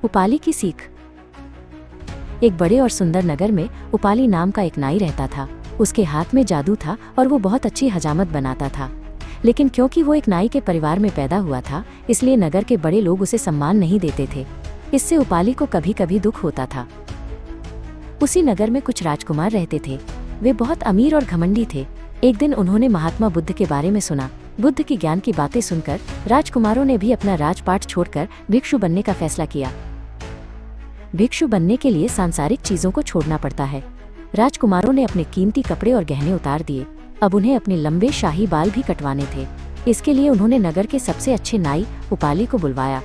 उपाली की सीख। एक बड़े और सुंदर नगर में उपाली नाम का एक नाई रहता था। उसके हाथ में जादू था और वो बहुत अच्छी हजामत बनाता था। लेकिन क्योंकि वो एक नाई के परिवार में पैदा हुआ था, इसलिए नगर के बड़े लोग उसे सम्मान नहीं देते थे। इससे उपाली को कभी कभी दुख होता था। उसी नगर में कुछ राजकुमार रहते थे। वे बहुत अमीर और घमंडी थे। एक दिन उन्होंने महात्मा बुद्ध के बारे में सुना। बुद्ध की ज्ञान की बातें सुनकर राजकुमारों ने भी अपना राजपाट छोड़कर भिक्षु बनने का फैसला किया। भिक्षु बनने के लिए सांसारिक चीजों को छोड़ना पड़ता है। राजकुमारों ने अपने कीमती कपड़े और गहने उतार दिए। अब उन्हें अपने लंबे शाही बाल भी कटवाने थे। इसके लिए उन्होंने नगर के सबसे अच्छे नाई उपाली को बुलवाया।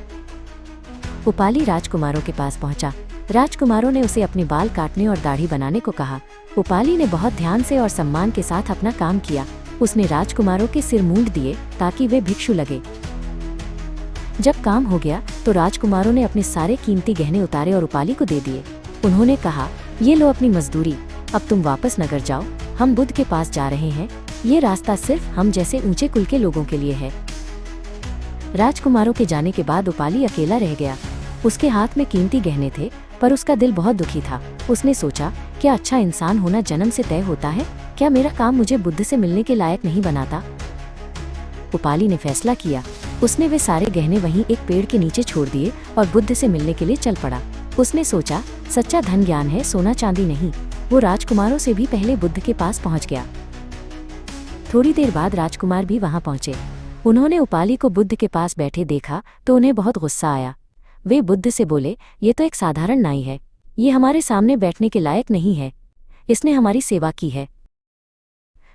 उपाली राजकुमारों के पास पहुंचा। राजकुमारों ने उसे अपने बाल काटने और दाढ़ी बनाने को कहा। उपाली ने बहुत ध्यान से और सम्मान के साथ अपना काम किया। उसने राजकुमारों के सिर मूंड दिए ताकि वे भिक्षु लगे। जब काम हो गया तो राजकुमारों ने अपने सारे कीमती गहने उतारे और उपाली को दे दिए। उन्होंने कहा, ये लो अपनी मजदूरी, अब तुम वापस नगर जाओ। हम बुद्ध के पास जा रहे हैं। ये रास्ता सिर्फ हम जैसे ऊंचे कुल के लोगों के लिए है। राजकुमारों के जाने के बाद उपाली अकेला रह गया। उसके हाथ में कीमती गहने थे, पर उसका दिल बहुत दुखी था। उसने सोचा, क्या अच्छा इंसान होना जन्म से तय होता है? क्या मेरा काम मुझे बुद्ध से मिलने के लायक नहीं बनाता? उपाली ने फैसला किया। उसने वे सारे गहने वहीं एक पेड़ के नीचे छोड़ दिए और बुद्ध से मिलने के लिए चल पड़ा। उसने सोचा, सच्चा धन ज्ञान है, सोना चांदी नहीं। वो राजकुमारों से भी पहले बुद्ध के पास पहुंच गया। थोड़ी देर बाद राजकुमार भी वहां पहुंचे। उन्होंने उपाली को बुद्ध के पास बैठे देखा तो उन्हें बहुत गुस्सा आया। वे बुद्ध से बोले, ये तो एक साधारण नाई है। ये हमारे सामने बैठने के लायक नहीं है। इसने हमारी सेवा की है।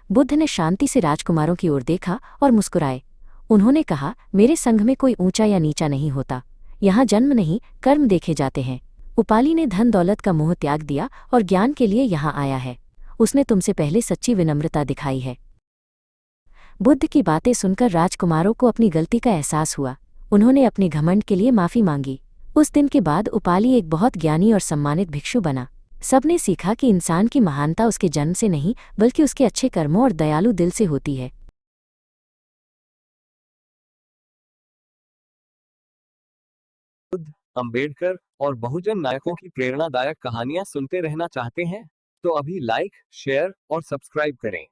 बुद्ध ने शांति से राजकुमारों की ओर देखा और मुस्कुराए। उन्होंने कहा, मेरे संघ में कोई ऊंचा या नीचा नहीं होता। यहाँ जन्म नहीं, कर्म देखे जाते हैं। उपाली ने धन दौलत का मोह त्याग दिया और ज्ञान के लिए यहाँ आया है। उसने तुमसे पहले सच्ची विनम्रता दिखाई है। बुद्ध की बातें सुनकर राजकुमारों को अपनी गलती का एहसास हुआ। उन्होंने अपने घमंड के लिए माफी मांगी। उस दिन के बाद उपाली एक बहुत ज्ञानी और सम्मानित भिक्षु बना। सबने सीखा कि इंसान की महानता उसके जन्म से नहीं, बल्कि उसके अच्छे कर्मों और दयालु दिल से होती है। बुद्ध, अंबेडकर और बहुजन नायकों की प्रेरणादायक कहानियां सुनते रहना चाहते हैं तो अभी लाइक, शेयर और सब्सक्राइब करें।